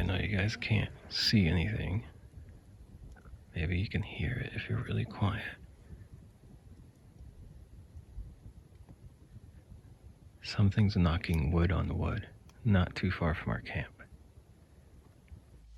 know you guys can't see anything. Maybe you can hear it if you're really quiet. Something's knocking wood on wood, not too far from our camp.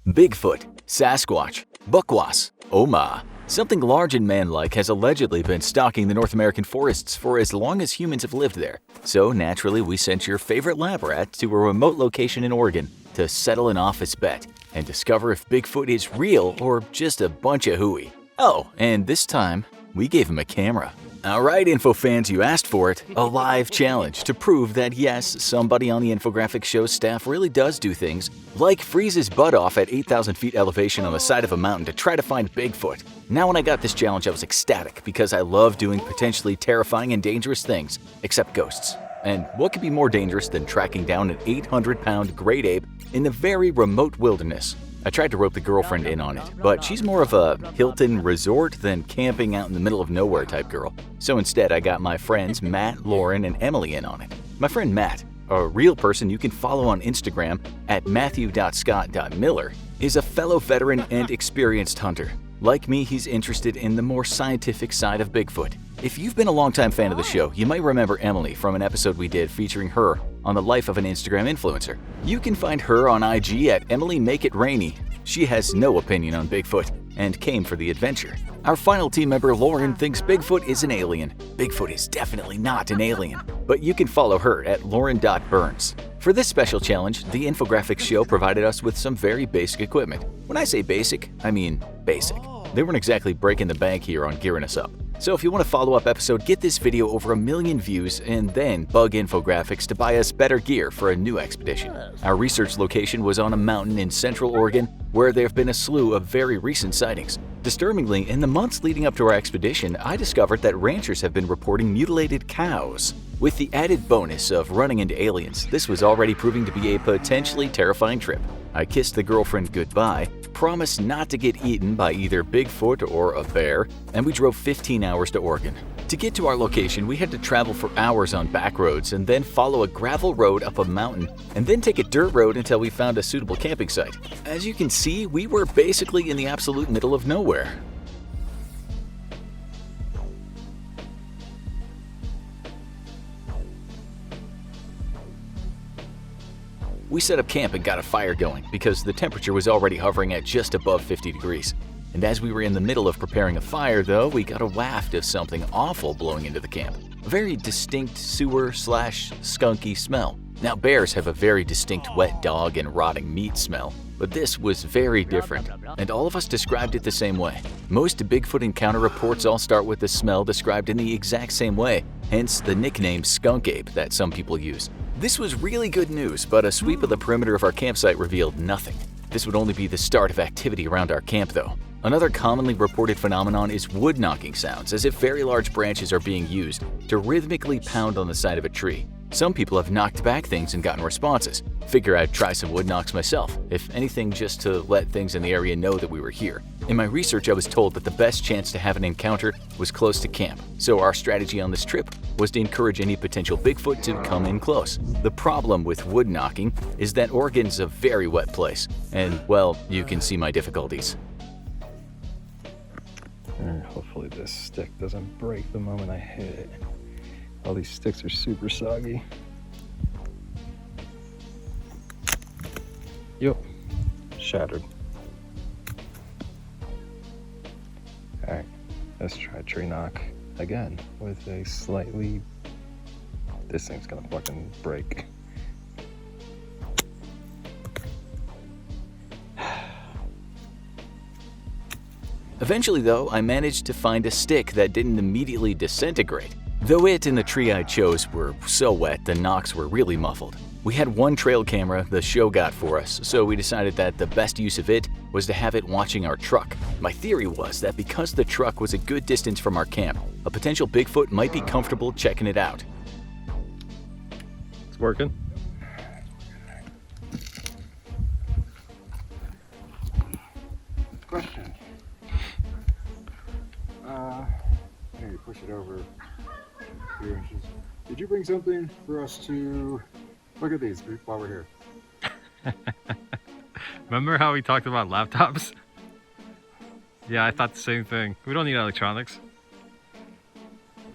Bigfoot, Sasquatch, Bukwas, Oma. Something large and man-like has allegedly been stalking the North American forests for as long as humans have lived there. So naturally, we sent your favorite lab rat to a remote location in Oregon to settle an office bet and discover if Bigfoot is real or just a bunch of hooey. Oh, and this time, we gave him a camera. Alright, info fans, you asked for it. A live challenge to prove that yes, somebody on the Infographics Show staff really does do things, like freeze his butt off at 8,000 feet elevation on the side of a mountain to try to find Bigfoot. Now when I got this challenge, I was ecstatic because I love doing potentially terrifying and dangerous things, except ghosts. And what could be more dangerous than tracking down an 800-pound great ape in the very remote wilderness? I tried to rope the girlfriend in on it, but she's more of a Hilton resort than camping out in the middle of nowhere type girl. So instead, I got my friends Matt, Lauren, and Emily in on it. My friend Matt, a real person you can follow on Instagram at matthew.scott.miller, is a fellow veteran and experienced hunter. Like me, he's interested in the more scientific side of Bigfoot. If you've been a longtime fan of the show, you might remember Emily from an episode we did featuring her on the life of an Instagram influencer. You can find her on IG at EmilyMakeItRainy. She has no opinion on Bigfoot and came for the adventure. Our final team member, Lauren, thinks Bigfoot is an alien. Bigfoot is definitely not an alien, but you can follow her at lauren.burns. For this special challenge, the Infographics Show provided us with some very basic equipment. When I say basic, I mean basic. They weren't exactly breaking the bank here on gearing us up. So if you want a follow-up episode, get this video over 1 million views and then bug Infographics to buy us better gear for a new expedition. Our research location was on a mountain in central Oregon where there have been a slew of very recent sightings. Disturbingly, in the months leading up to our expedition, I discovered that ranchers have been reporting mutilated cows. With the added bonus of running into aliens, this was already proving to be a potentially terrifying trip. I kissed the girlfriend goodbye, promised not to get eaten by either Bigfoot or a bear, and we drove 15 hours to Oregon. To get to our location, we had to travel for hours on back roads and then follow a gravel road up a mountain and then take a dirt road until we found a suitable camping site. As you can see, we were basically in the absolute middle of nowhere. We set up camp and got a fire going because the temperature was already hovering at just above 50 degrees. And as we were in the middle of preparing a fire, though, we got a waft of something awful blowing into the camp. A very distinct sewer/skunky smell. Now, bears have a very distinct wet dog and rotting meat smell, but this was very different, and all of us described it the same way. Most Bigfoot encounter reports all start with the smell described in the exact same way, hence the nickname skunk ape that some people use. This was really good news, but a sweep of the perimeter of our campsite revealed nothing. This would only be the start of activity around our camp, though. Another commonly reported phenomenon is wood knocking sounds, as if very large branches are being used to rhythmically pound on the side of a tree. Some people have knocked back things and gotten responses. Figure I'd try some wood knocks myself, if anything just to let things in the area know that we were here. In my research, I was told that the best chance to have an encounter was close to camp, so our strategy on this trip was to encourage any potential Bigfoot to come in close. The problem with wood knocking is that Oregon's a very wet place, and, well, you can see my difficulties. Hopefully this stick doesn't break the moment I hit it. All these sticks are super soggy. Yup, shattered. Alright, let's try tree knock again with a slightly... This thing's gonna fucking break. Eventually, though, I managed to find a stick that didn't immediately disintegrate. Though it and the tree I chose were so wet, the knocks were really muffled. We had one trail camera the show got for us, so we decided that the best use of it was to have it watching our truck. My theory was that because the truck was a good distance from our camp, a potential Bigfoot might be comfortable checking it out. It's working. Question. Here, push it over 3 inches. Did you bring something for us to look at these while we're here? Remember how we talked about laptops? Yeah, I thought the same thing. We don't need electronics.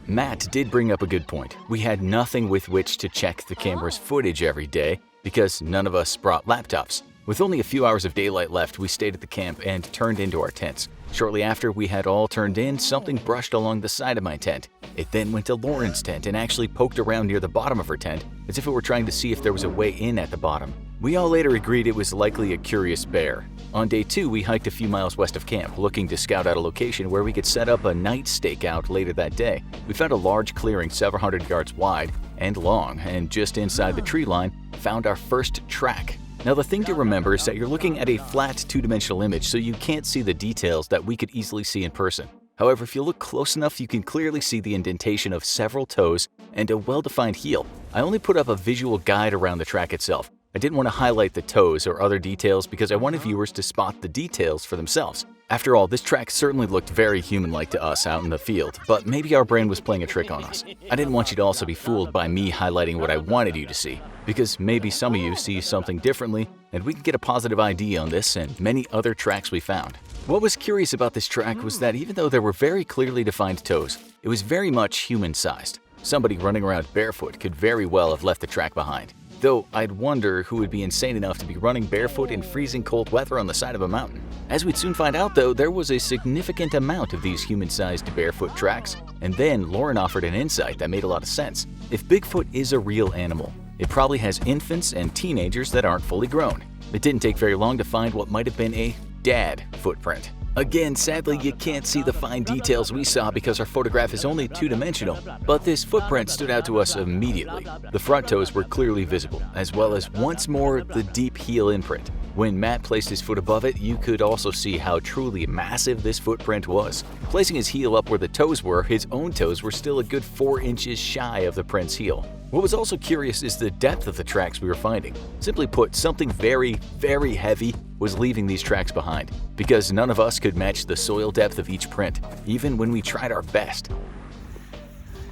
Matt did bring up a good point. We had nothing with which to check the camera's footage every day because none of us brought laptops. With only a few hours of daylight left, we stayed at the camp and turned into our tents. Shortly after we had all turned in, something brushed along the side of my tent. It then went to Lauren's tent and actually poked around near the bottom of her tent as if it were trying to see if there was a way in at the bottom. We all later agreed it was likely a curious bear. On day 2, we hiked a few miles west of camp, looking to scout out a location where we could set up a night stakeout later that day. We found a large clearing several hundred yards wide and long, and just inside the tree line, found our first track. Now the thing to remember is that you're looking at a flat two-dimensional image, so you can't see the details that we could easily see in person. However, if you look close enough, you can clearly see the indentation of several toes and a well-defined heel. I only put up a visual guide around the track itself. I didn't want to highlight the toes or other details because I wanted viewers to spot the details for themselves. After all, this track certainly looked very human-like to us out in the field, but maybe our brain was playing a trick on us. I didn't want you to also be fooled by me highlighting what I wanted you to see, because maybe some of you see something differently, and we can get a positive ID on this and many other tracks we found. What was curious about this track was that even though there were very clearly defined toes, it was very much human-sized. Somebody running around barefoot could very well have left the track behind. Though I'd wonder who would be insane enough to be running barefoot in freezing cold weather on the side of a mountain. As we'd soon find out though, there was a significant amount of these human-sized barefoot tracks, and then Lauren offered an insight that made a lot of sense. If Bigfoot is a real animal, it probably has infants and teenagers that aren't fully grown. It didn't take very long to find what might have been a dad footprint. Again, sadly, you can't see the fine details we saw because our photograph is only two-dimensional, but this footprint stood out to us immediately. The front toes were clearly visible, as well as once more the deep heel imprint. When Matt placed his foot above it, you could also see how truly massive this footprint was. Placing his heel up where the toes were, his own toes were still a good 4 inches shy of the print's heel. What was also curious is the depth of the tracks we were finding. Simply put, something very, very heavy was leaving these tracks behind, because none of us could match the soil depth of each print, even when we tried our best.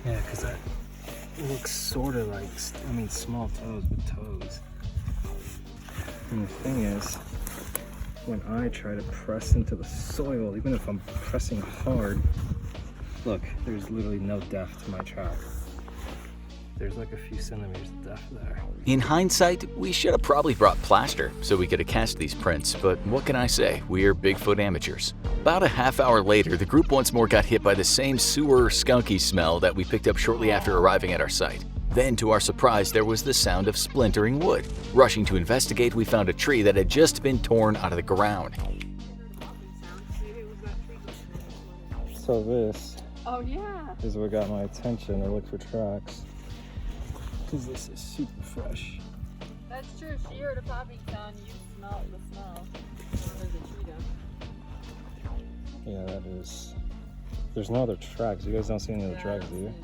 Yeah, because that looks sort of like, small toes, but toes. And the thing is, when I try to press into the soil, even if I'm pressing hard, look, there's literally no depth to my track. There's like a few centimeters of depth there. In hindsight, we should have probably brought plaster so we could have cast these prints, but what can I say? We're Bigfoot amateurs. About a half hour later, the group once more got hit by the same sewer skunky smell that we picked up shortly after arriving at our site. Then, to our surprise, there was the sound of splintering wood. Rushing to investigate, we found a tree that had just been torn out of the ground. So this yeah. is what got my attention. I looked for tracks. Because this is super fresh. That's true. If she heard a popping sound, you smelled the smell. There's a tree down. Yeah, that is. There's no other tracks. You guys don't see any other tracks, do you?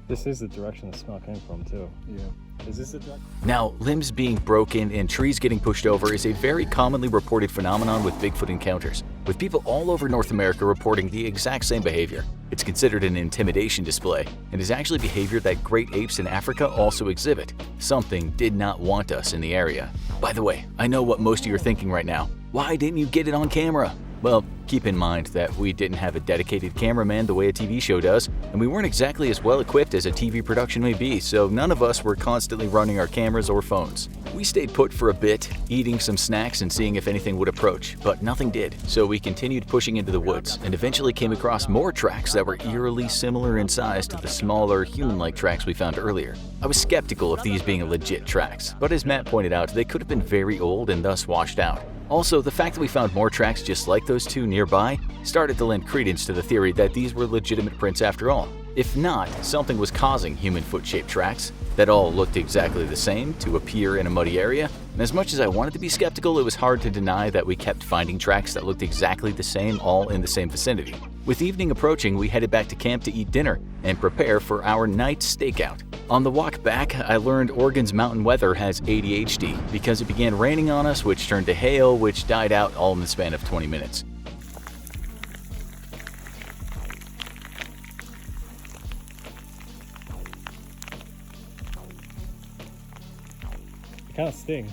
This is the direction the smell came from, too. Yeah. Is this the direction? Now, limbs being broken and trees getting pushed over is a very commonly reported phenomenon with Bigfoot encounters, with people all over North America reporting the exact same behavior. It's considered an intimidation display, and is actually behavior that great apes in Africa also exhibit. Something did not want us in the area. By the way, I know what most of you are thinking right now. Why didn't you get it on camera? Well, keep in mind that we didn't have a dedicated cameraman the way a TV show does, and we weren't exactly as well equipped as a TV production may be, so none of us were constantly running our cameras or phones. We stayed put for a bit, eating some snacks and seeing if anything would approach, but nothing did, so we continued pushing into the woods and eventually came across more tracks that were eerily similar in size to the smaller, human-like tracks we found earlier. I was skeptical of these being legit tracks, but as Matt pointed out, they could have been very old and thus washed out. Also, the fact that we found more tracks just like those two nearby started to lend credence to the theory that these were legitimate prints after all. If not, something was causing human foot-shaped tracks that all looked exactly the same to appear in a muddy area, and as much as I wanted to be skeptical, it was hard to deny that we kept finding tracks that looked exactly the same all in the same vicinity. With evening approaching, we headed back to camp to eat dinner and prepare for our night stakeout. On the walk back, I learned Oregon's mountain weather has ADHD because it began raining on us, which turned to hail, which died out all in the span of 20 minutes. kind of sting.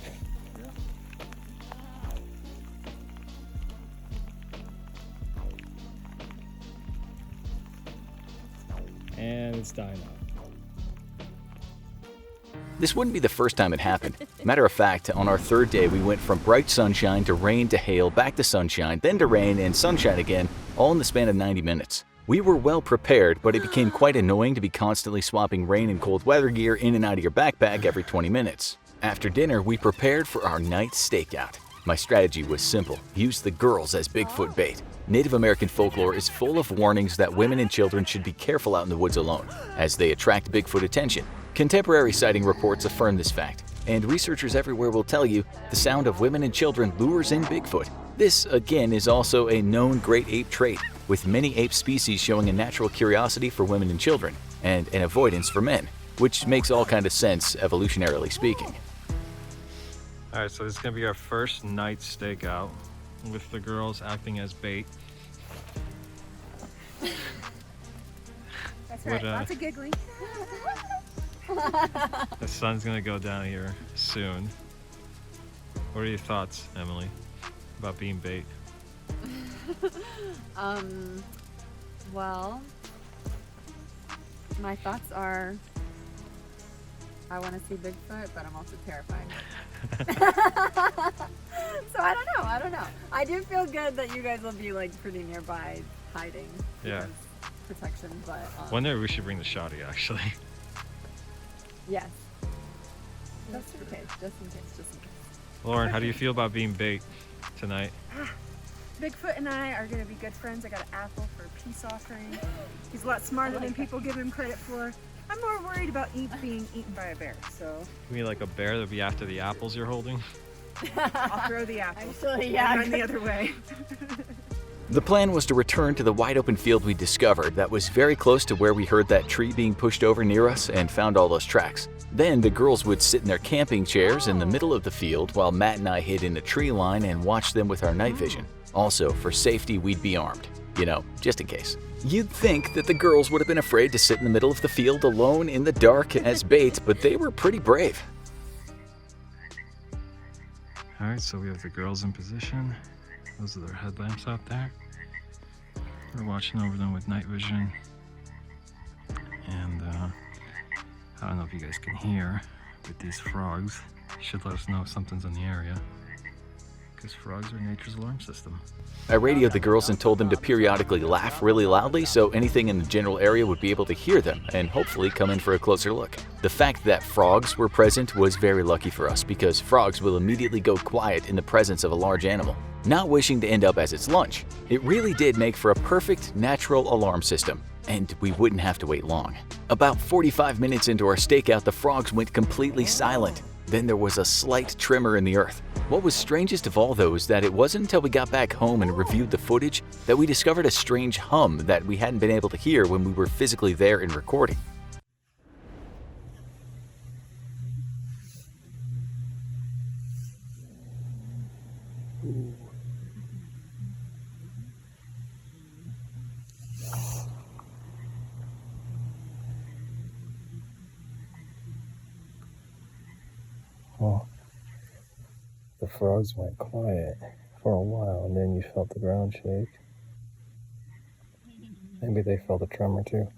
And it's dying out. This wouldn't be the first time it happened. Matter of fact, on our third day, we went from bright sunshine to rain to hail, back to sunshine, then to rain and sunshine again, all in the span of 90 minutes. We were well prepared, but it became quite annoying to be constantly swapping rain and cold weather gear in and out of your backpack every 20 minutes. After dinner, we prepared for our night stakeout. My strategy was simple: use the girls as Bigfoot bait. Native American folklore is full of warnings that women and children should be careful out in the woods alone, as they attract Bigfoot attention. Contemporary sighting reports affirm this fact, and researchers everywhere will tell you the sound of women and children lures in Bigfoot. This, again, is also a known great ape trait, with many ape species showing a natural curiosity for women and children, and an avoidance for men, which makes all kind of sense evolutionarily speaking. All right, so this is gonna be our first night stakeout with the girls acting as bait. That's right, lots of giggling. The sun's gonna go down here soon. What are your thoughts, Emily, about being bait? Well, my thoughts are, I want to see Bigfoot, but I'm also terrified. So I don't know. I do feel good that you guys will be like pretty nearby hiding. Yeah. Protection, but One day we should bring the shotty, actually. yes. Just in case. Lauren, how do you feel about being bait tonight? Bigfoot and I are gonna be good friends. I got an apple for a peace offering. He's a lot smarter than people give him credit for. I'm more worried about being eaten by a bear, so You mean like a bear that'll be after the apples you're holding? I'll throw the apple. Actually, yeah. And run the other way. The plan was to return to the wide open field we discovered that was very close to where we heard that tree being pushed over near us and found all those tracks. Then the girls would sit in their camping chairs in the middle of the field while Matt and I hid in a tree line and watched them with our night vision. Also, for safety, we'd be armed. You know, just in case. You'd think that the girls would have been afraid to sit in the middle of the field alone in the dark as bait, but they were pretty brave. All right, so we have the girls in position. Those are their headlamps out there. We're watching over them with night vision. And I don't know if you guys can hear, but these frogs should let us know if something's in the area, because frogs are nature's alarm system. I radioed the girls and told them to periodically laugh really loudly so anything in the general area would be able to hear them and hopefully come in for a closer look. The fact that frogs were present was very lucky for us because frogs will immediately go quiet in the presence of a large animal, not wishing to end up as its lunch. It really did make for a perfect natural alarm system, and we wouldn't have to wait long. About 45 minutes into our stakeout, the frogs went completely silent. Then there was a slight tremor in the earth. What was strangest of all, though, is that it wasn't until we got back home and reviewed the footage that we discovered a strange hum that we hadn't been able to hear when we were physically there and recording. Well, the frogs went quiet for a while, and then you felt the ground shake. Maybe they felt a tremor too.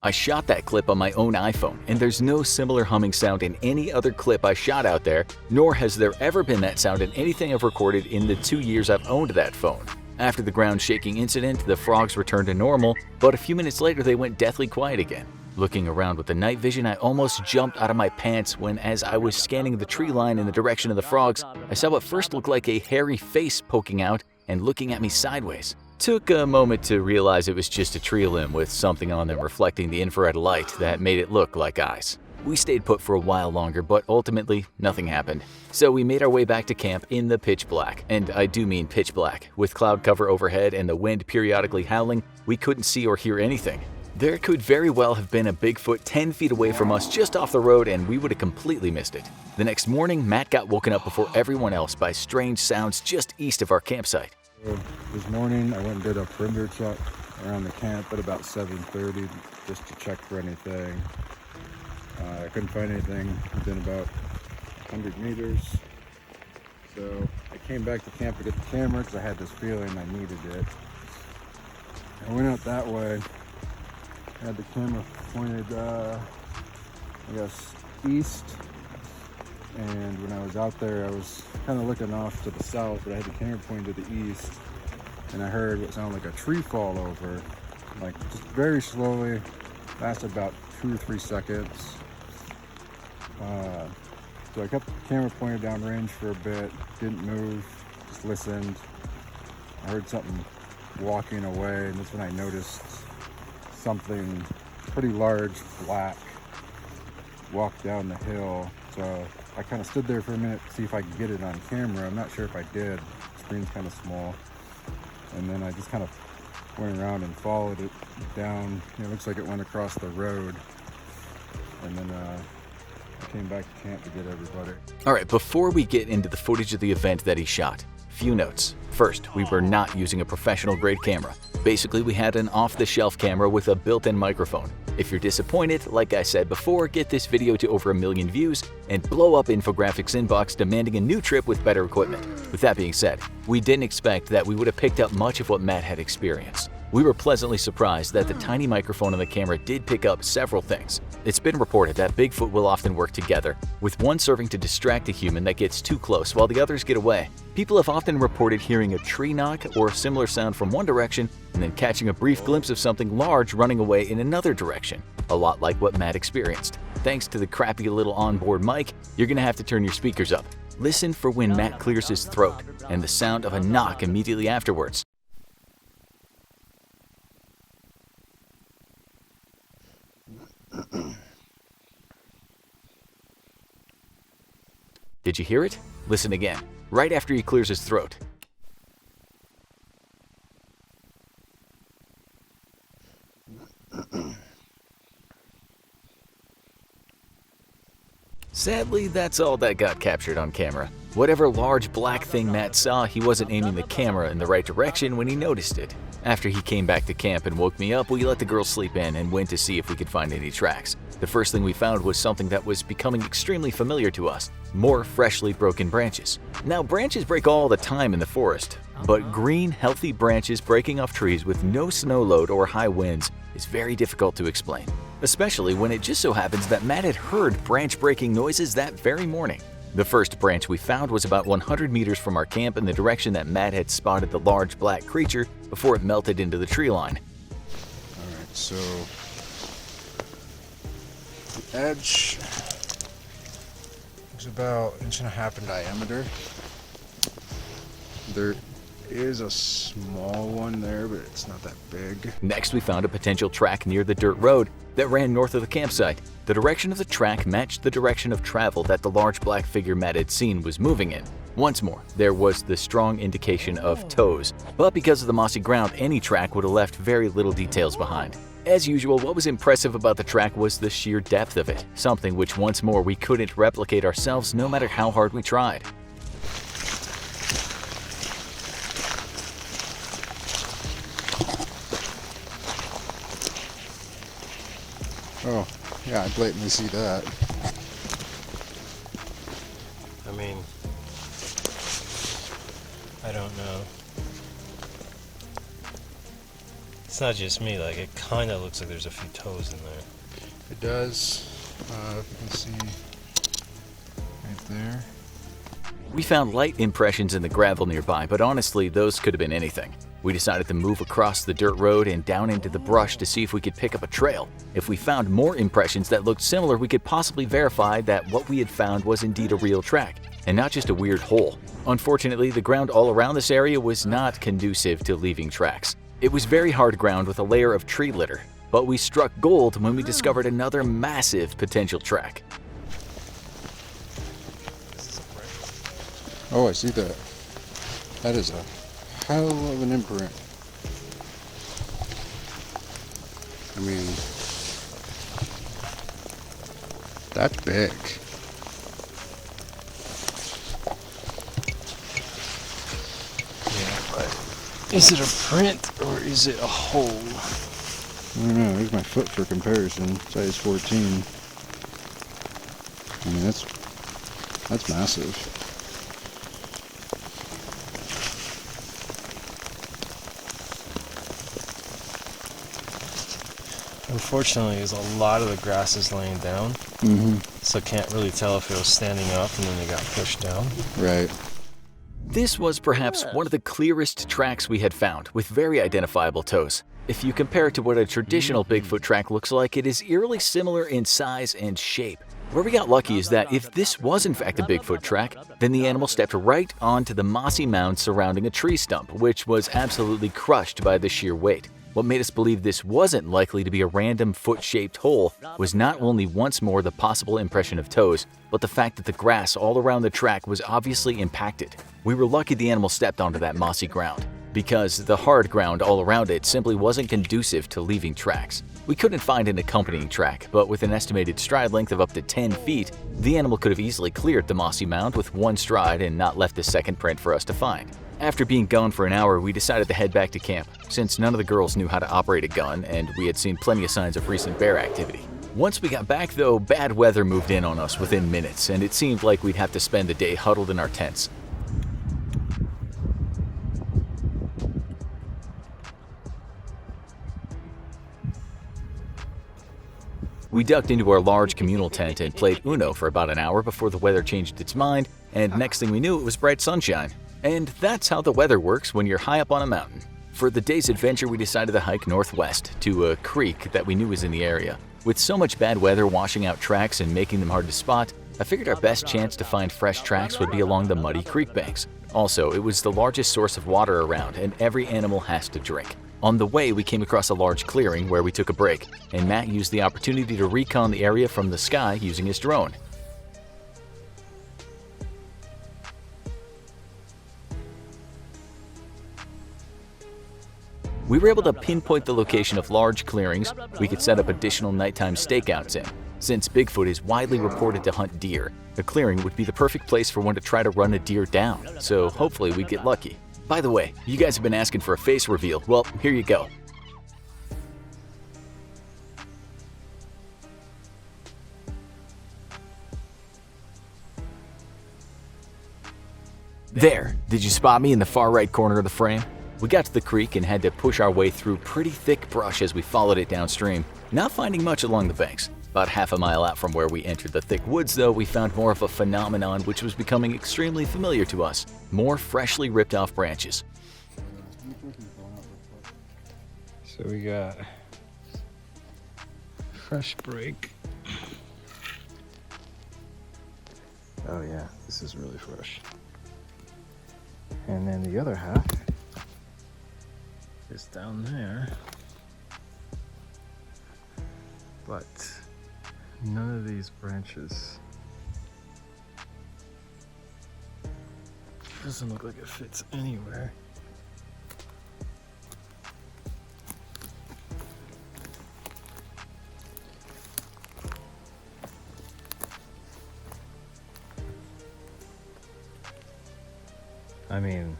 I shot that clip on my own iPhone, and there's no similar humming sound in any other clip I shot out there, nor has there ever been that sound in anything I've recorded in the 2 years I've owned that phone. After the ground shaking incident, the frogs returned to normal, but a few minutes later they went deathly quiet again. Looking around with the night vision, I almost jumped out of my pants when, as I was scanning the tree line in the direction of the frogs, I saw what first looked like a hairy face poking out and looking at me sideways. Took a moment to realize it was just a tree limb with something on them reflecting the infrared light that made it look like eyes. We stayed put for a while longer, but ultimately nothing happened. So we made our way back to camp in the pitch black, and I do mean pitch black. With cloud cover overhead and the wind periodically howling, we couldn't see or hear anything. There could very well have been a Bigfoot 10 feet away from us just off the road, and we would have completely missed it. The next morning, Matt got woken up before everyone else by strange sounds just east of our campsite. This morning I went and did a perimeter check around the camp at about 7:30 just to check for anything. I couldn't find anything within about 100 meters. So I came back to camp to get the camera because I had this feeling I needed it. I went out that way. I had the camera pointed, I guess, east. And when I was out there, I was kind of looking off to the south, but I had the camera pointed to the east. And I heard what sounded like a tree fall over, like just very slowly, lasted about 2 or 3 seconds. So I kept the camera pointed downrange for a bit, didn't move, just listened. I heard something walking away, and that's when I noticed something pretty large, black, walk down the hill. So I kind of stood there for a minute to see if I could get it on camera. I'm not sure if I did. The screen's kind of small. And then I just kind of went around and followed it down. It looks like it went across the road. And then I came back to camp to get everybody. All right, before we get into the footage of the event that he shot, few notes. First, we were not using a professional grade camera. Basically, we had an off-the-shelf camera with a built-in microphone. If you're disappointed, like I said before, get this video to over 1 million views and blow up Infographics inbox demanding a new trip with better equipment. With that being said, we didn't expect that we would have picked up much of what Matt had experienced. We were pleasantly surprised that the tiny microphone on the camera did pick up several things. It's been reported that Bigfoot will often work together, with one serving to distract a human that gets too close while the others get away. People have often reported hearing a tree knock or a similar sound from one direction and then catching a brief glimpse of something large running away in another direction, a lot like what Matt experienced. Thanks to the crappy little onboard mic, you're gonna have to turn your speakers up. Listen for when Matt clears his throat and the sound of a knock immediately afterwards. Did you hear it? Listen again, right after he clears his throat. Sadly, that's all that got captured on camera. Whatever large black thing Matt saw, he wasn't aiming the camera in the right direction when he noticed it. After he came back to camp and woke me up, we let the girls sleep in and went to see if we could find any tracks. The first thing we found was something that was becoming extremely familiar to us: more freshly broken branches. Now, branches break all the time in the forest, but green, healthy branches breaking off trees with no snow load or high winds is very difficult to explain, especially when it just so happens that Matt had heard branch-breaking noises that very morning. The first branch we found was about 100 meters from our camp in the direction that Matt had spotted the large black creature before it melted into the tree line. Alright, so the edge is about 1.5 inches in diameter. There is a small one there, but it's not that big. Next, we found a potential track near the dirt road that ran north of the campsite. The direction of the track matched the direction of travel that the large black figure Matt had seen was moving in. Once more, there was the strong indication of toes, but because of the mossy ground, any track would have left very little details behind. As usual, what was impressive about the track was the sheer depth of it, something which once more we couldn't replicate ourselves no matter how hard we tried. Oh, yeah, I blatantly see that. I mean, I don't know. It's not just me, like, it kind of looks like there's a few toes in there. It does. If you can see right there. We found light impressions in the gravel nearby, but honestly, those could have been anything. We decided to move across the dirt road and down into the brush to see if we could pick up a trail. If we found more impressions that looked similar, we could possibly verify that what we had found was indeed a real track, and not just a weird hole. Unfortunately, the ground all around this area was not conducive to leaving tracks. It was very hard ground with a layer of tree litter, but we struck gold when we discovered another massive potential track. Oh, I see that. That is a hell of an imprint. I mean, that's big. Yeah, but is it a print or is it a hole? I don't know. Here's my foot for comparison. Size 14. I mean, that's massive. Unfortunately, there's a lot of the grass is laying down, so can't really tell if it was standing up and then it got pushed down. Right. This was perhaps one of the clearest tracks we had found, with very identifiable toes. If you compare it to what a traditional Bigfoot track looks like, it is eerily similar in size and shape. Where we got lucky is that if this was in fact a Bigfoot track, then the animal stepped right onto the mossy mound surrounding a tree stump, which was absolutely crushed by the sheer weight. What made us believe this wasn't likely to be a random foot-shaped hole was not only once more the possible impression of toes, but the fact that the grass all around the track was obviously impacted. We were lucky the animal stepped onto that mossy ground, because the hard ground all around it simply wasn't conducive to leaving tracks. We couldn't find an accompanying track, but with an estimated stride length of up to 10 feet, the animal could have easily cleared the mossy mound with one stride and not left a second print for us to find. After being gone for an hour, we decided to head back to camp, since none of the girls knew how to operate a gun and we had seen plenty of signs of recent bear activity. Once we got back though, bad weather moved in on us within minutes, and it seemed like we'd have to spend the day huddled in our tents. We ducked into our large communal tent and played Uno for about an hour before the weather changed its mind, and next thing we knew it was bright sunshine. And that's how the weather works when you're high up on a mountain. For the day's adventure, we decided to hike northwest to a creek that we knew was in the area. With so much bad weather washing out tracks and making them hard to spot, I figured our best chance to find fresh tracks would be along the muddy creek banks. Also, it was the largest source of water around, and every animal has to drink. On the way, we came across a large clearing where we took a break, and Matt used the opportunity to recon the area from the sky using his drone. We were able to pinpoint the location of large clearings we could set up additional nighttime stakeouts in. Since Bigfoot is widely reported to hunt deer, the clearing would be the perfect place for one to try to run a deer down, so hopefully we'd get lucky. By the way, you guys have been asking for a face reveal. Well, here you go. There! Did you spot me in the far right corner of the frame? We got to the creek and had to push our way through pretty thick brush as we followed it downstream, not finding much along the banks. About half a mile out from where we entered the thick woods though, we found more of a phenomenon which was becoming extremely familiar to us. More freshly ripped off branches. So we got fresh break. Oh yeah, this is really fresh. And then the other half is down there. But none of these branches doesn't look like it fits anywhere. I mean,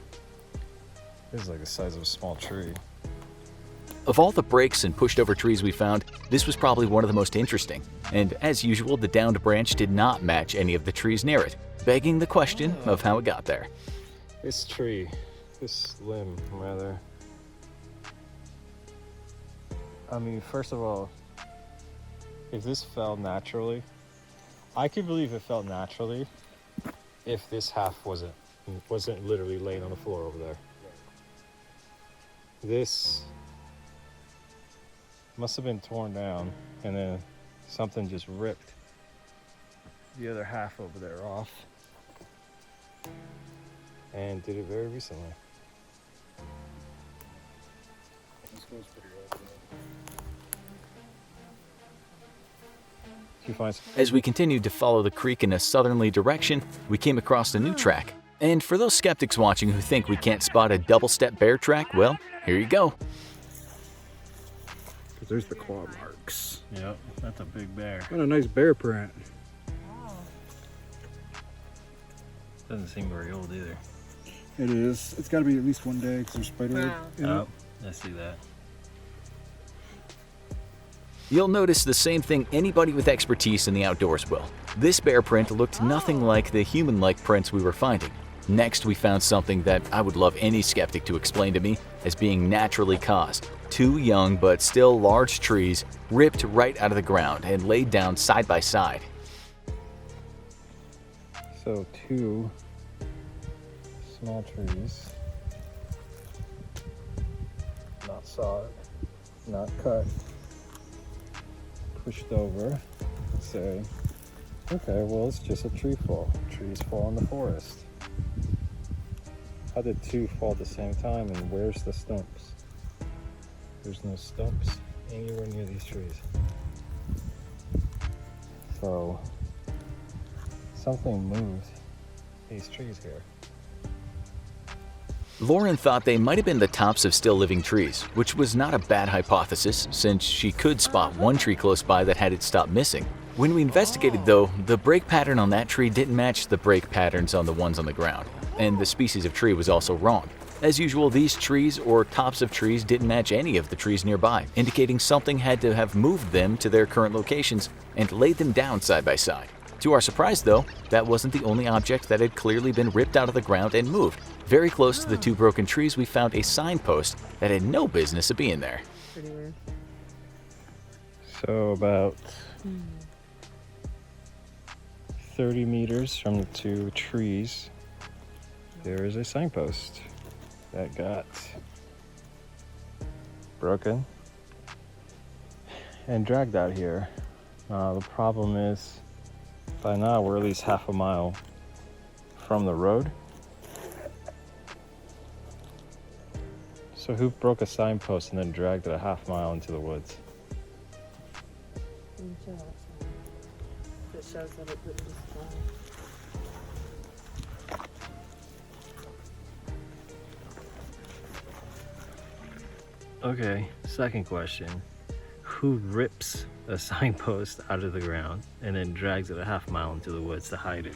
this is like the size of a small tree. Of all the breaks and pushed over trees we found, this was probably one of the most interesting. And as usual, the downed branch did not match any of the trees near it, begging the question of how it got there. This tree, this limb rather. I mean, first of all, if this fell naturally, I could believe it fell naturally if this half wasn't literally laying on the floor over there. This must have been torn down and then something just ripped the other half over there off and did it very recently. This goes pretty well. Did you find As we continued to follow the creek in a southerly direction, we came across a new track. And for those skeptics watching who think we can't spot a double-step bear track, well, here you go. There's the claw marks. Yep, that's a big bear. What a nice bear print. Doesn't seem very old either. It is. It's got to be at least one day because there's spider Wow. in it. Oh, I see that. You'll notice the same thing anybody with expertise in the outdoors will. This bear print looked nothing like the human-like prints we were finding. Next, we found something that I would love any skeptic to explain to me as being naturally caused. 2 young but still large trees ripped right out of the ground and laid down side by side. So 2 small trees, not sawed, not cut, pushed over, say, okay, well, it's just a tree fall. Trees fall in the forest. How did 2 fall at the same time, and where's the stumps? There's no stumps anywhere near these trees. So something moved these trees here. Lauren thought they might have been the tops of still living trees, which was not a bad hypothesis since she could spot one tree close by that had its top missing. When we investigated though, the break pattern on that tree didn't match the break patterns on the ones on the ground, and the species of tree was also wrong. As usual, these trees or tops of trees didn't match any of the trees nearby, indicating something had to have moved them to their current locations and laid them down side by side. To our surprise though, that wasn't the only object that had clearly been ripped out of the ground and moved. Very close to the 2 broken trees, we found a signpost that had no business of being there. Pretty weird. So about 30 meters from the 2 trees, there is a signpost that got broken and dragged out here. The problem is, by now we're at least half a mile from the road. So who broke a signpost and then dragged it a half mile into the woods? It shows that it was Okay, second question. Who rips a signpost out of the ground and then drags it a half mile into the woods to hide it?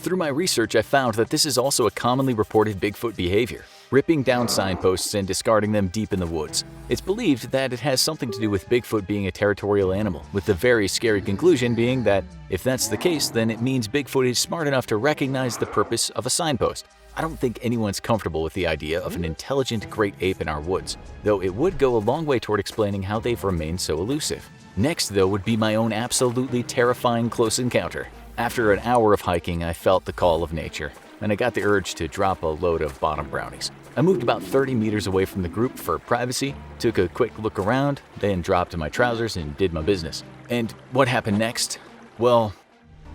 Through my research, I found that this is also a commonly reported Bigfoot behavior, ripping down signposts and discarding them deep in the woods. It's believed that it has something to do with Bigfoot being a territorial animal, with the very scary conclusion being that if that's the case, then it means Bigfoot is smart enough to recognize the purpose of a signpost. I don't think anyone's comfortable with the idea of an intelligent great ape in our woods, though it would go a long way toward explaining how they've remained so elusive. Next, though, would be my own absolutely terrifying close encounter. After an hour of hiking, I felt the call of nature, and I got the urge to drop a load of bottom brownies. I moved about 30 meters away from the group for privacy, took a quick look around, then dropped my trousers and did my business. And what happened next? Well,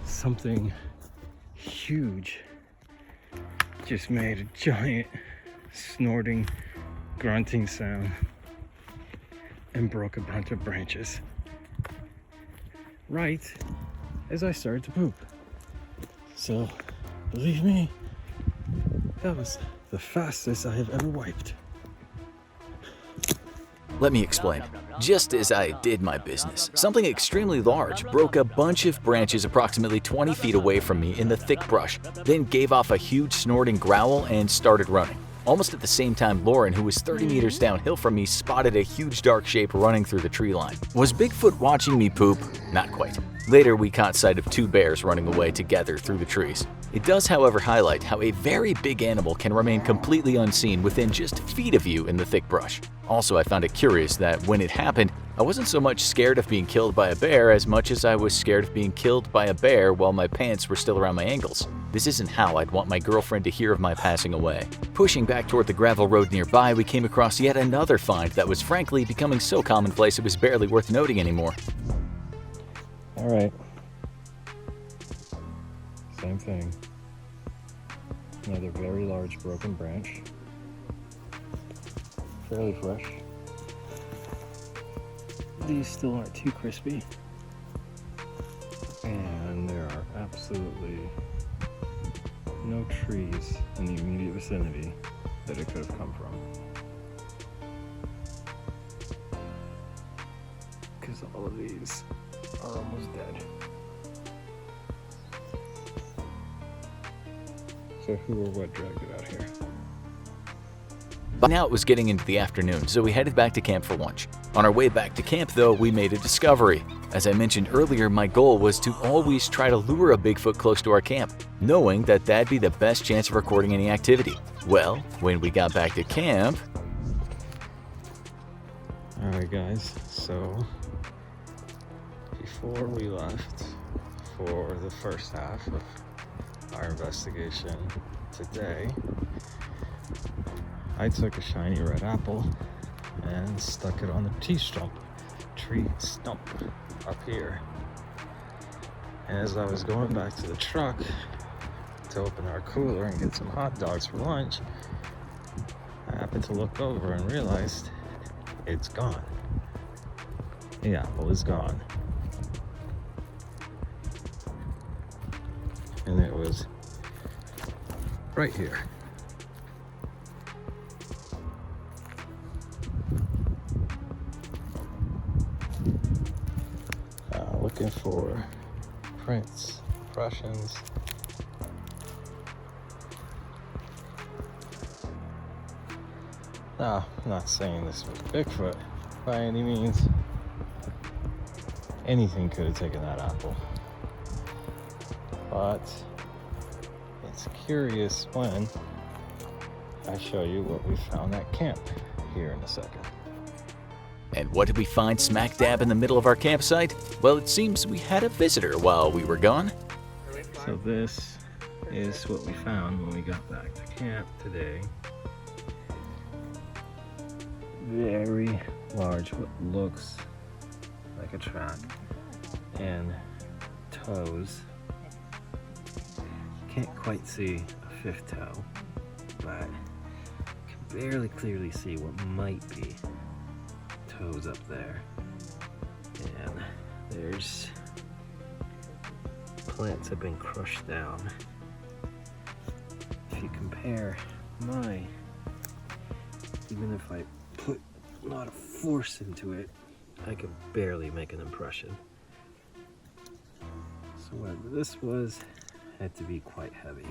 Something huge just made a giant snorting, grunting sound and broke a bunch of branches right as I started to poop. So, believe me, that was the fastest I have ever wiped. let me explain. Just as I did my business, something extremely large broke a bunch of branches approximately 20 feet away from me in the thick brush, then gave off a huge snorting growl and started running. Almost at the same time, Lauren, who was 30 meters downhill from me, spotted a huge dark shape running through the tree line. Was Bigfoot watching me poop? Not quite. Later, we caught sight of 2 bears running away together through the trees. It does, however, highlight how a very big animal can remain completely unseen within just feet of you in the thick brush. Also, I found it curious that when it happened, I wasn't so much scared of being killed by a bear as much as I was scared of being killed by a bear while my pants were still around my ankles. This isn't how I'd want my girlfriend to hear of my passing away. Pushing back toward the gravel road nearby, we came across yet another find that was frankly becoming so commonplace it was barely worth noting anymore. All right. Same thing. Another very large broken branch. Fairly fresh. These still aren't too crispy. And there are absolutely no trees in the immediate vicinity that it could have come from. Because all of these are almost dead. So who or what dragged it out here? By now it was getting into the afternoon, so we headed back to camp for lunch. On our way back to camp though, we made a discovery. As I mentioned earlier, my goal was to always try to lure a Bigfoot close to our camp, knowing that that'd be the best chance of recording any activity. Well, when we got back to camp... Alright guys, so before we left for the first half of our investigation today, I took a shiny red apple and stuck it on the tree stump up here. And as I was going back to the truck to open our cooler and get some hot dogs for lunch, I happened to look over and realized it's gone. The apple is gone. And it was right here. Looking for prints, impressions. Now, I'm not saying this was Bigfoot by any means. Anything could have taken that apple. But it's curious when I show you what we found at camp here in a second. And what did we find smack dab in the middle of our campsite? Well, it seems we had a visitor while we were gone. So this is what we found when we got back to camp today. Very large, what looks like a trap, and toes. Can't quite see a fifth toe, but can barely clearly see what might be toes up there. And there's plants have been crushed down. If you compare even if I put a lot of force into it, I could barely make an impression. So whatever this was had to be quite heavy.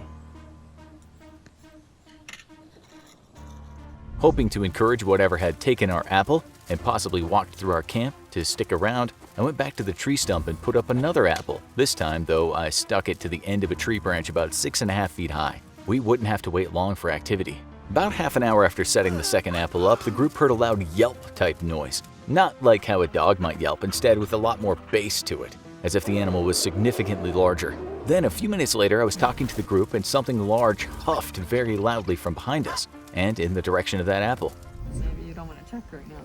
Hoping to encourage whatever had taken our apple and possibly walked through our camp to stick around, I went back to the tree stump and put up another apple. This time, though, I stuck it to the end of a tree branch about 6.5 feet high. We wouldn't have to wait long for activity. About half an hour after setting the second apple up, the group heard a loud yelp-type noise. Not like how a dog might yelp, instead with a lot more bass to it, as if the animal was significantly larger. Then, a few minutes later, I was talking to the group and something large huffed very loudly from behind us and in the direction of that apple. Maybe you don't want to check right now,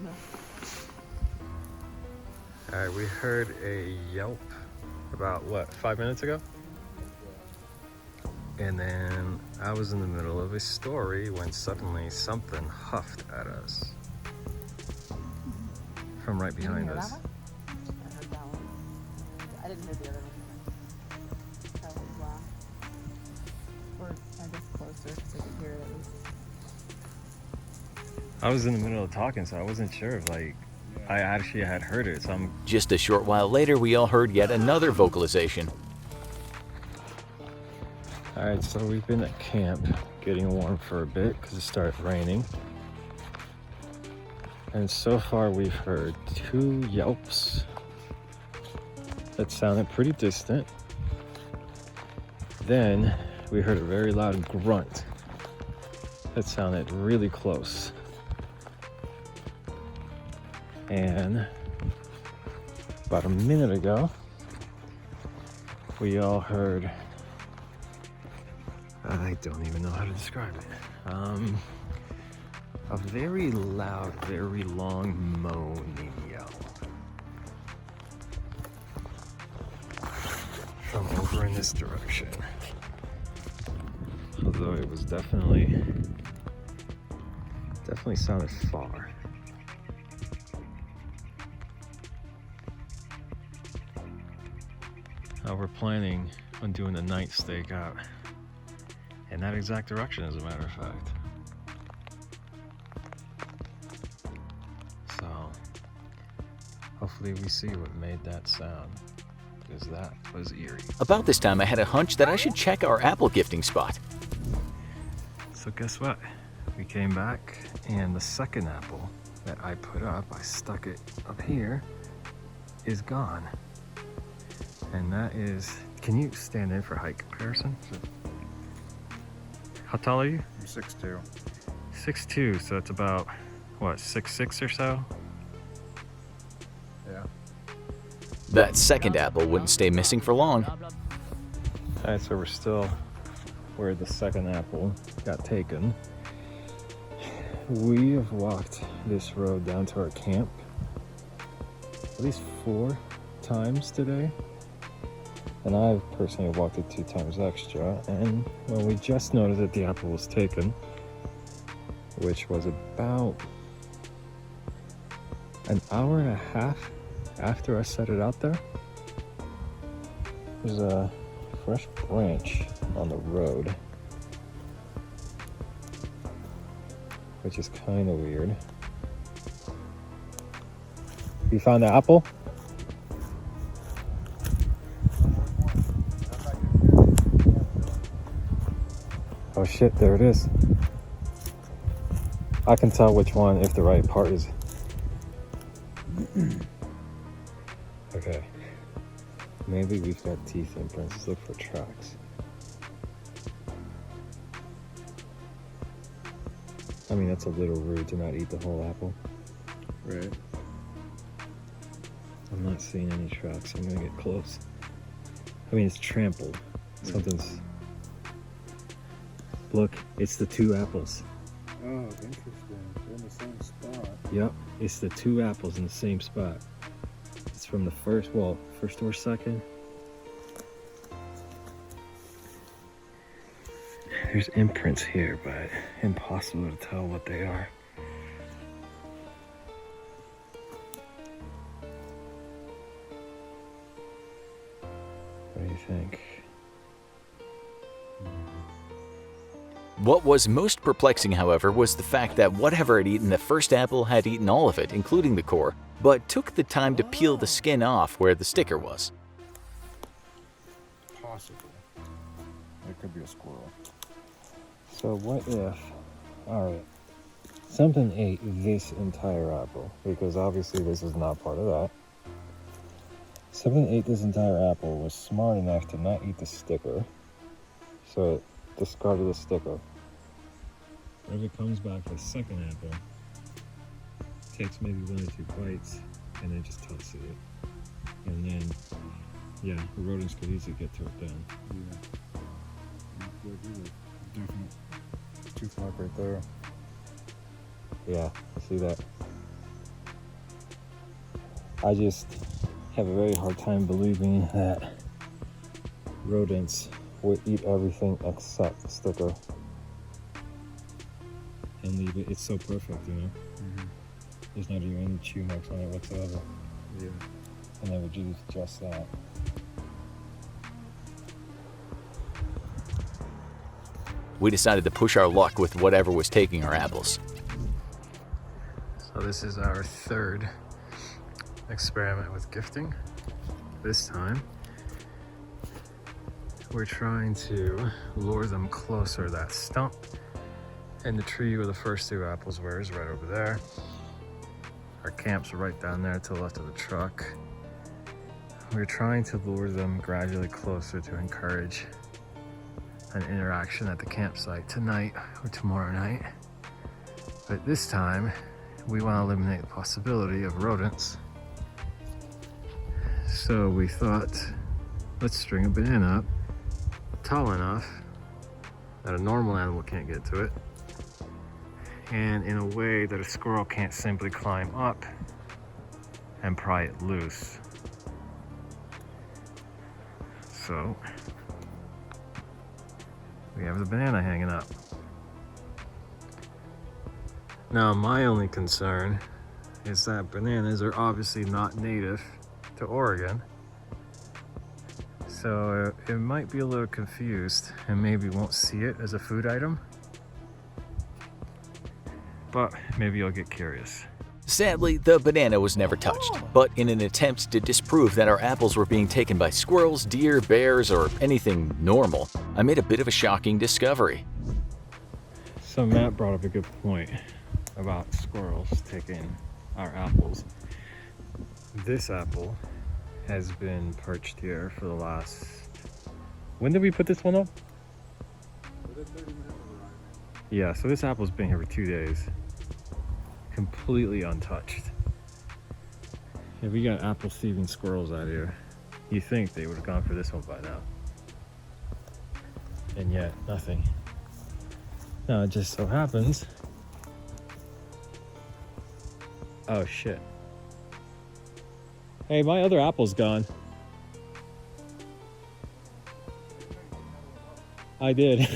though. Alright, we heard a yelp about, 5 minutes ago? And then I was in the middle of a story when suddenly something huffed at us from right behind us. I heard that one. I didn't hear the other one. That was loud. Or I guess closer because I could hear it at least. I was in the middle of talking, so I wasn't sure if I actually had heard it. So I'm Just a short while later, we all heard yet another vocalization. Alright, so we've been at camp getting warm for a bit because it started raining. And so far we've heard 2 yelps that sounded pretty distant. Then we heard a very loud grunt that sounded really close. And about a minute ago, we all heard, I don't even know how to describe it. A very loud, very long moaning yell from over in this direction. Although it was definitely sounded far. We're planning on doing a night stakeout in that exact direction, as a matter of fact. So hopefully we see what made that sound, because that was eerie. About this time, I had a hunch that I should check our apple gifting spot. So guess what? we came back and the second apple that I put up, I stuck it up here, is gone. And that is, can you stand in for height comparison? How tall are you? I'm 6'2". 6'2", so it's about, what, 6'6" or so? Yeah. That second apple wouldn't stay missing for long. Alright, so we're still where the second apple got taken. We have walked this road down to our camp at least 4 times today. And I've personally walked it 2 times extra. And when we just noticed that the apple was taken, which was about an hour and a half after I set it out there, there's a fresh branch on the road, which is kind of weird. You found the apple? Oh shit, there it is. I can tell which one if the right part is. Okay. Maybe we've got teeth imprints. Let's look for tracks. I mean, that's a little rude to not eat the whole apple. Right. I'm not seeing any tracks. I'm gonna get close. I mean, it's trampled. Something's... Look, it's the 2 apples. Oh, interesting. They're in the same spot. Yep, it's the 2 apples in the same spot. It's from the first, well, first or second. There's imprints here, but impossible to tell what they are. What do you think? What was most perplexing, however, was the fact that whatever had eaten the first apple had eaten all of it, including the core, but took the time to peel the skin off where the sticker was. Possible. It could be a squirrel. So what if, alright, something ate this entire apple, because obviously this is not part of that. Something ate this entire apple, was smart enough to not eat the sticker, so it discarded the sticker. What if it comes back with a second apple, takes maybe 1 or 2 bites, and then just tosses it? And then, yeah, the rodents could easily get to it then. Yeah. Definite tooth mark right there. Yeah, I see that. I just have a very hard time believing that rodents would eat everything except the sticker and leave it. It's so perfect, you know? There's not even any chew marks on it whatsoever. Yeah. And they would use just that. We decided to push our luck with whatever was taking our apples. So this is our 3rd experiment with gifting. This time, we're trying to lure them closer. That stump and the tree where the first 2 apples were is right over there. Our camp's right down there to the left of the truck. We're trying to lure them gradually closer to encourage an interaction at the campsite tonight or tomorrow night. But this time, we want to eliminate the possibility of rodents. So we thought, let's string a banana up tall enough that a normal animal can't get to it, and in a way that a squirrel can't simply climb up and pry it loose. So we have the banana hanging up. Now, my only concern is that bananas are obviously not native to Oregon. So it might be a little confused and maybe won't see it as a food item. But maybe you'll get curious. Sadly, the banana was never touched, but in an attempt to disprove that our apples were being taken by squirrels, deer, bears, or anything normal, I made a bit of a shocking discovery. So Matt brought up a good point about squirrels taking our apples. This apple has been perched here for the last... When did we put this one up? Yeah, so this apple's been here for 2 days. Completely untouched. If we got apple thieving squirrels out here, you think they would have gone for this one by now. And yet, nothing. Now it just so happens... Oh shit. Hey, my other apple's gone. I did.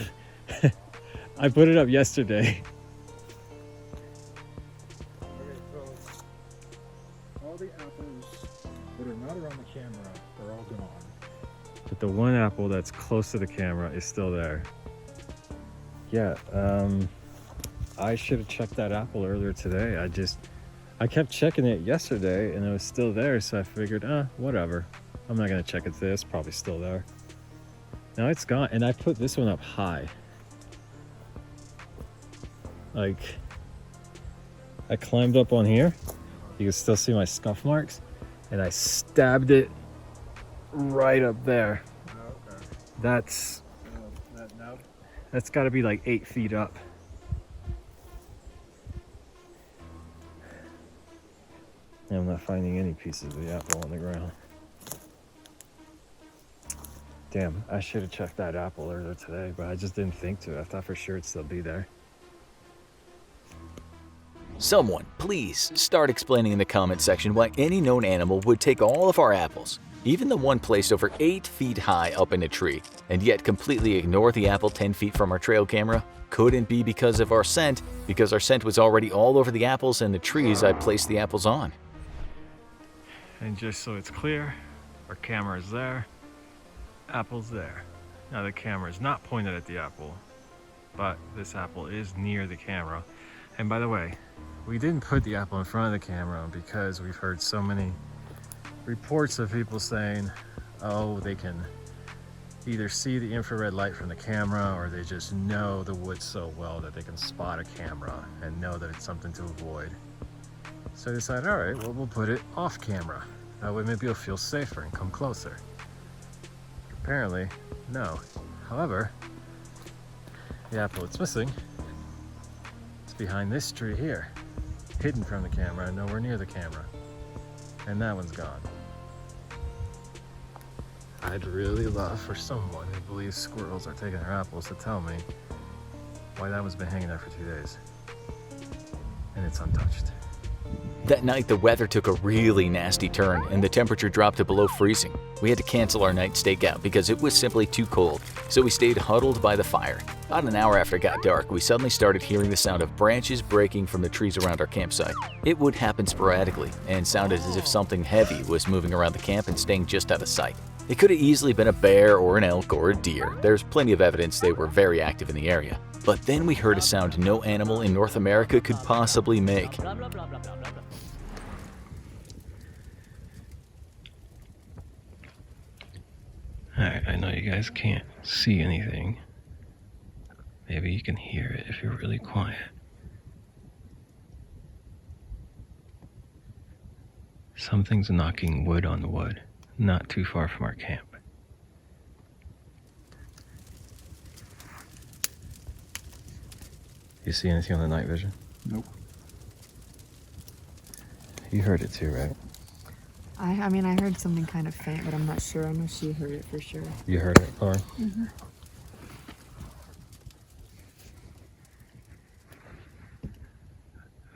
I put it up yesterday. Okay, so all the apples that are not around the camera are all gone. But the one apple that's close to the camera is still there. Yeah, I should have checked that apple earlier today. I kept checking it yesterday and it was still there, so I figured, whatever. I'm not gonna check it today, it's probably still there. Now it's gone, and I put this one up high. Like, I climbed up on here. You can still see my scuff marks. And I stabbed it right up there. Okay. That's Now, That's got to be like 8 feet up. And I'm not finding any pieces of the apple on the ground. Damn, I should have checked that apple earlier today, but I just didn't think to. I thought for sure it'd still be there. Someone, please start explaining in the comment section why any known animal would take all of our apples, even the one placed over 8 feet high up in a tree, and yet completely ignore the apple 10 feet from our trail camera. Couldn't be because of our scent, because our scent was already all over the apples and the trees I placed the apples on. And just so it's clear, our camera is there, apple's there. Now the camera is not pointed at the apple, but this apple is near the camera. And by the way, we didn't put the apple in front of the camera because we've heard so many reports of people saying, oh, they can either see the infrared light from the camera or they just know the woods so well that they can spot a camera and know that it's something to avoid. So I decided, all right, well, we'll put it off camera. That way maybe you'll feel safer and come closer. Apparently, no. However, the apple it's missing is behind this tree here, hidden from the camera and nowhere near the camera. And that one's gone. I'd really love for someone who believes squirrels are taking our apples to tell me why that one's been hanging there for 2 days. And it's untouched. That night, the weather took a really nasty turn and the temperature dropped to below freezing. We had to cancel our night stakeout because it was simply too cold, so we stayed huddled by the fire. About an hour after it got dark, we suddenly started hearing the sound of branches breaking from the trees around our campsite. It would happen sporadically and sounded as if something heavy was moving around the camp and staying just out of sight. It could have easily been a bear or an elk or a deer. There's plenty of evidence they were very active in the area. But then we heard a sound no animal in North America could possibly make. Alright, I know you guys can't see anything. Maybe you can hear it if you're really quiet. Something's knocking wood on wood, not too far from our camp. You see anything on the night vision? nope. You heard it too, right? I mean, I heard something kind of faint, but I'm not sure. I know she heard it for sure. You heard it, Lauren? Mm-hmm.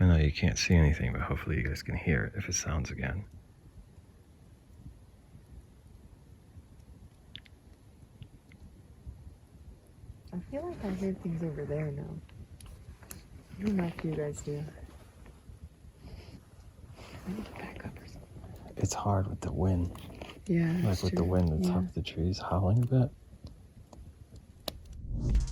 I know you can't see anything, but hopefully you guys can hear it if it sounds again. I feel like I heard things over there now. I don't know if you guys do. I need to back up or something. It's hard with the wind. Yeah, Like with the wind that's up the trees howling a bit.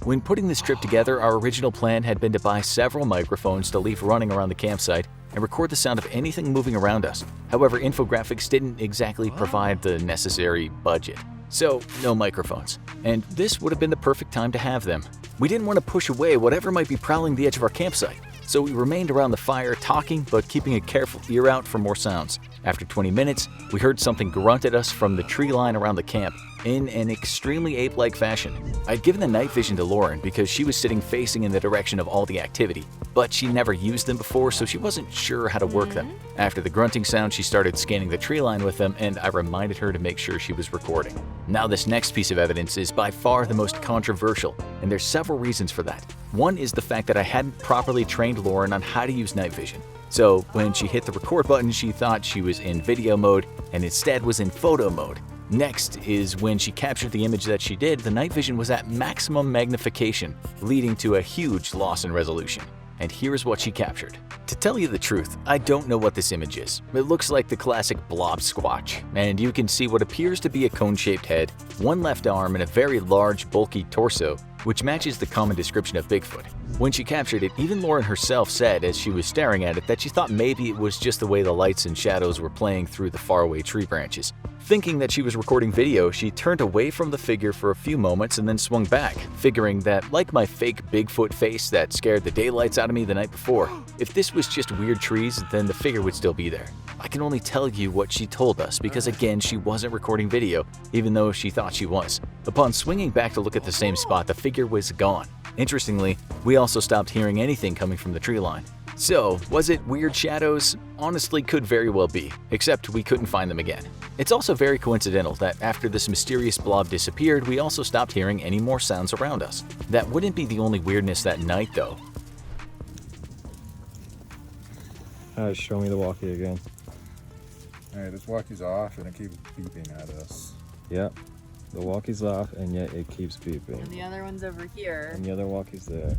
When putting this trip together, our original plan had been to buy several microphones to leave running around the campsite, and record the sound of anything moving around us. However, Infographics didn't exactly provide the necessary budget, so no microphones. And this would have been the perfect time to have them. We didn't want to push away whatever might be prowling the edge of our campsite, so we remained around the fire talking but keeping a careful ear out for more sounds. After 20 minutes, we heard something grunt at us from the tree line around the camp in an extremely ape-like fashion. I'd given the night vision to Lauren because she was sitting facing in the direction of all the activity, but she never used them before, so she wasn't sure how to work them. After the grunting sound, she started scanning the tree line with them, and I reminded her to make sure she was recording. Now, this next piece of evidence is by far the most controversial, and there's several reasons for that. One is the fact that I hadn't properly trained Lauren on how to use night vision. So when she hit the record button, she thought she was in video mode and instead was in photo mode. Next is when she captured the image that she did, the night vision was at maximum magnification, leading to a huge loss in resolution. And here's what she captured. To tell you the truth, I don't know what this image is. It looks like the classic blob squatch, and you can see what appears to be a cone-shaped head, one left arm, and a very large, bulky torso, which matches the common description of Bigfoot. When she captured it, even Lauren herself said as she was staring at it that she thought maybe it was just the way the lights and shadows were playing through the faraway tree branches. Thinking that she was recording video, she turned away from the figure for a few moments and then swung back, figuring that, like my fake Bigfoot face that scared the daylights out of me the night before, if this was just weird trees, then the figure would still be there. I can only tell you what she told us because, again, she wasn't recording video, even though she thought she was. Upon swinging back to look at the same spot, the figure was gone. Interestingly, we also stopped hearing anything coming from the tree line. So, was it weird shadows? Honestly, could very well be, except we couldn't find them again. It's also very coincidental that after this mysterious blob disappeared, we also stopped hearing any more sounds around us. That wouldn't be the only weirdness that night, though. Alright, show me the walkie again. Alright, this walkie's off and it keeps beeping at us. Yep, the walkie's off and yet it keeps beeping. And the other one's over here, And the other walkie's there.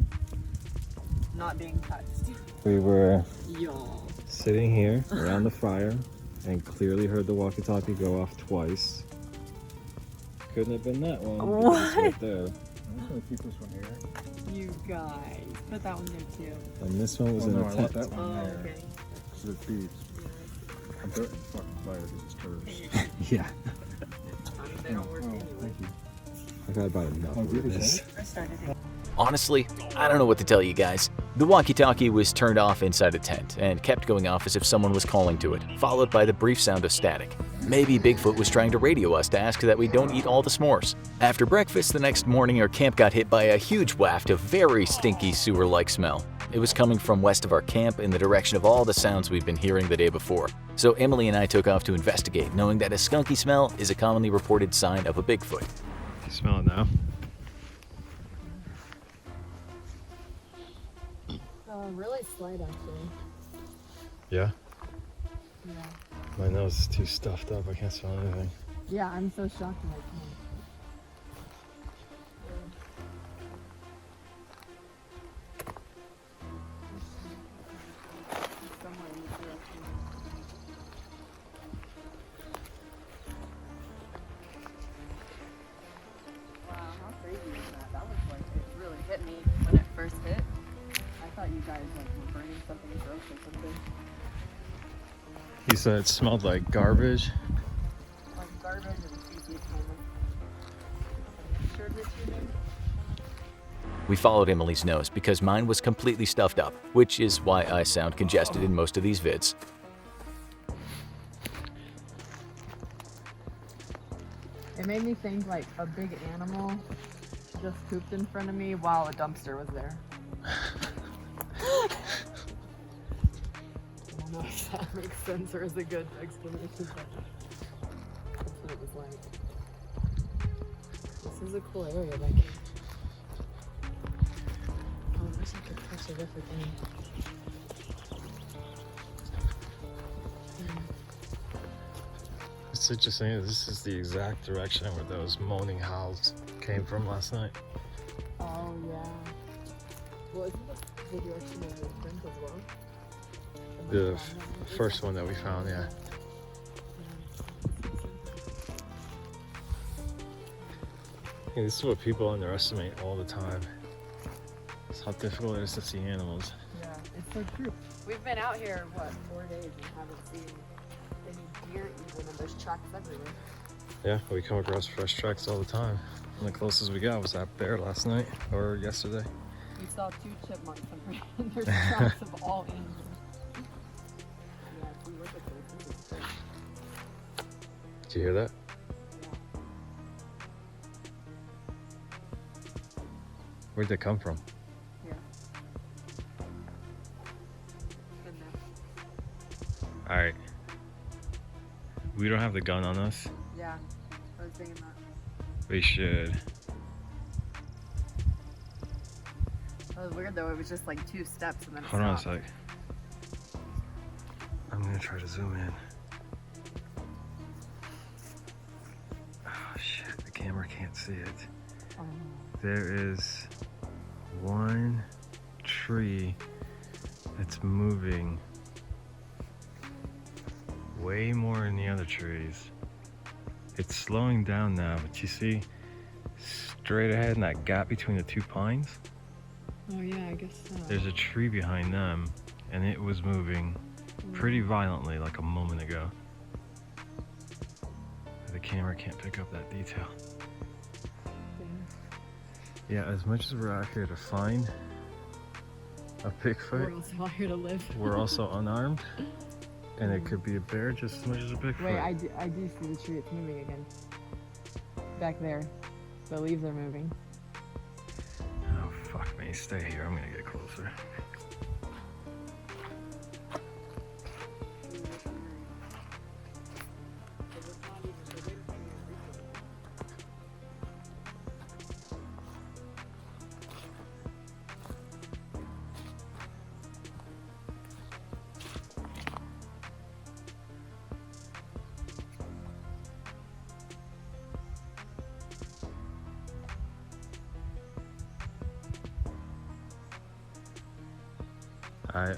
not being touched. We were Yo. sitting here around the fire and clearly heard the walkie-talkie go off twice. Couldn't have been that one. because it's right there. I'm just gonna keep this one here. You guys. Put that one there too. And this one was Oh in no, the I tent. want that one Oh, there. okay. So it beeps. I'm putting fucking fire because it's turds. Yeah, I mean, they don't work anyway. Thank you. I got about enough of this. I started it. Honestly, I don't know what to tell you guys. The walkie-talkie was turned off inside a tent and kept going off as if someone was calling to it, followed by the brief sound of static. Maybe Bigfoot was trying to radio us to ask that we don't eat all the s'mores. After breakfast the next morning, our camp got hit by a huge waft of very stinky sewer-like smell. It was coming from west of our camp in the direction of all the sounds we've been hearing the day before. So Emily and I took off to investigate, knowing that a skunky smell is a commonly reported sign of a Bigfoot. You smell it now? Really slight actually. Yeah? Yeah. My nose is too stuffed up, I can't smell anything. Yeah, I'm so shocked that I can't. Somewhere in this direction. Wow, how crazy is that? That was like, it really hit me when it first hit. I thought you guys like were burning something gross or something. You said it smelled like garbage? Like garbage and feces kind of. Sure that you knew? We followed Emily's nose because mine was completely stuffed up, which is why I sound congested in most of these vids. It made me think like a big animal just pooped in front of me while a dumpster was there. I don't know if that makes sense or is a good explanation, but that's what it was like. This is a cool area back here. Oh, I wish I could touch a different thing. It's interesting, this is the exact direction where those moaning howls came from last night. Oh yeah. Well, isn't this the direction of the print as well? The first one that we found, yeah. Hey, this is what people underestimate all the time. It's how difficult it is to see animals. Yeah, it's so true. We've been out here, what, 4 days and haven't seen any deer even, and there's tracks everywhere. Yeah, we come across fresh tracks all the time. And the closest we got was that bear last night, or yesterday. We saw 2 chipmunks and there's tracks of all animals. Yeah, if you look at those, this is crazy. Did you hear that? Yeah. Where'd they come from? Here. Been there. All right. We don't have the gun on us. Yeah, I was thinking that. We should. That was weird though, it was just like 2 steps and then it Hold on a stopped. sec. I'm gonna try to zoom in. Oh shit, the camera can't see it. Oh. There is one tree that's moving way more than the other trees. It's slowing down now, but you see straight ahead in that gap between the 2 pines, Oh yeah, I guess so. there's a tree behind them, and it was moving pretty violently like a moment ago. The camera can't pick up that detail. Yeah, as much as we're out here to find a We're Bigfoot, also out here to live. we're also unarmed, and it could be a bear just as much as a Bigfoot. Wait, I do see the tree, it's moving again. Back there. The leaves are moving. Oh, fuck me. Stay here. I'm gonna get closer.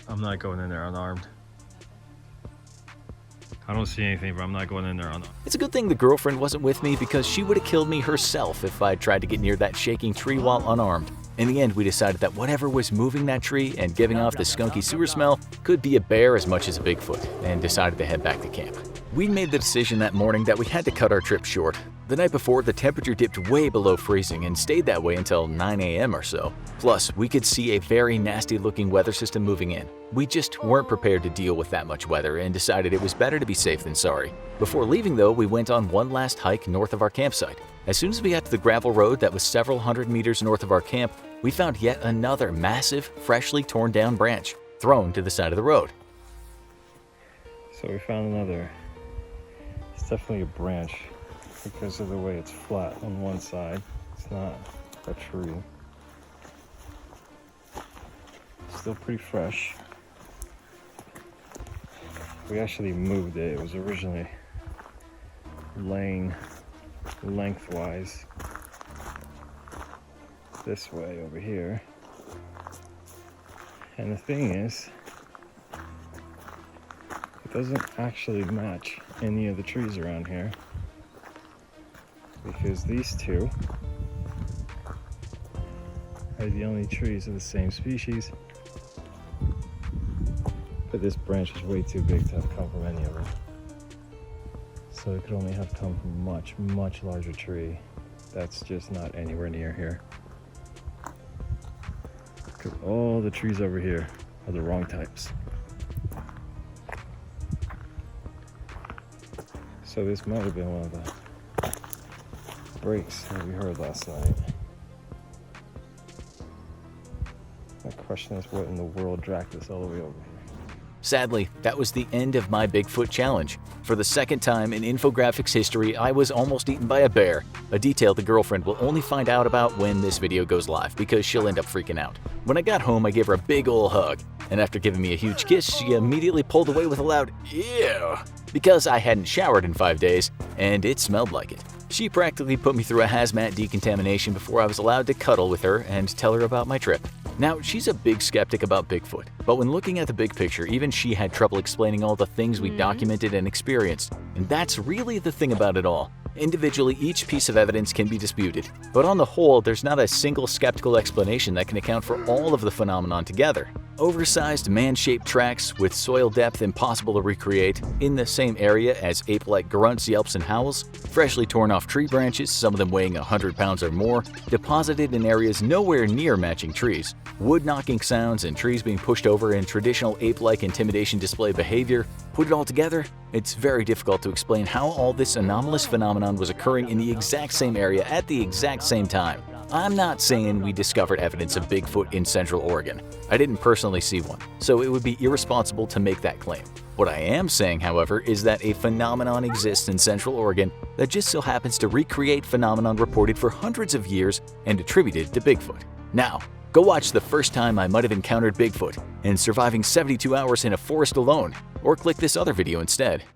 I'm not going in there unarmed. I don't see anything, but I'm not going in there unarmed. It's a good thing the girlfriend wasn't with me because she would have killed me herself if I tried to get near that shaking tree while unarmed. In the end, we decided that whatever was moving that tree and giving off the skunky sewer smell could be a bear as much as a Bigfoot, and decided to head back to camp. We made the decision that morning that we had to cut our trip short. The night before, the temperature dipped way below freezing and stayed that way until 9 a.m. or so. Plus, we could see a very nasty looking weather system moving in. We just weren't prepared to deal with that much weather and decided it was better to be safe than sorry. Before leaving though, we went on one last hike north of our campsite. As soon as we got to the gravel road that was several hundred meters north of our camp, we found yet another massive, freshly torn down branch thrown to the side of the road. So we found another. It's definitely a branch because of the way it's flat on one side. It's not a tree. Still pretty fresh. We actually moved it. It was originally laying lengthwise this way over here. And the thing is, it doesn't actually match any of the trees around here because these two are the only trees of the same species. But this branch is way too big to have come from any of them. So it could only have come from a much, much larger tree that's just not anywhere near here. Because all the trees over here are the wrong types. So this might have been one of the breaks that we heard last night. My question is, what in the world dragged this all the way over here? Sadly, that was the end of my Bigfoot challenge. For the second time in Infographics history, I was almost eaten by a bear, a detail the girlfriend will only find out about when this video goes live because she'll end up freaking out. When I got home, I gave her a big ol' hug, and after giving me a huge kiss, she immediately pulled away with a loud "ew" because I hadn't showered in 5 days, and it smelled like it. She practically put me through a hazmat decontamination before I was allowed to cuddle with her and tell her about my trip. Now, she's a big skeptic about Bigfoot, but when looking at the big picture, even she had trouble explaining all the things we documented and experienced. And that's really the thing about it all. Individually, each piece of evidence can be disputed, but on the whole, there's not a single skeptical explanation that can account for all of the phenomenon together. Oversized man-shaped tracks with soil depth impossible to recreate in the same area as ape-like grunts, yelps, and howls, freshly torn off tree branches, some of them weighing 100 pounds or more, deposited in areas nowhere near matching trees, wood-knocking sounds, and trees being pushed over in traditional ape-like intimidation display behavior. Put it all together, it's very difficult to explain how all this anomalous phenomenon was occurring in the exact same area at the exact same time. I'm not saying we discovered evidence of Bigfoot in Central Oregon. I didn't personally see one, so it would be irresponsible to make that claim. What I am saying, however, is that a phenomenon exists in Central Oregon that just so happens to recreate phenomenon reported for hundreds of years and attributed to Bigfoot. Now, go watch The First Time I Might Have Encountered Bigfoot and Surviving 72 Hours in a Forest Alone, or click this other video instead.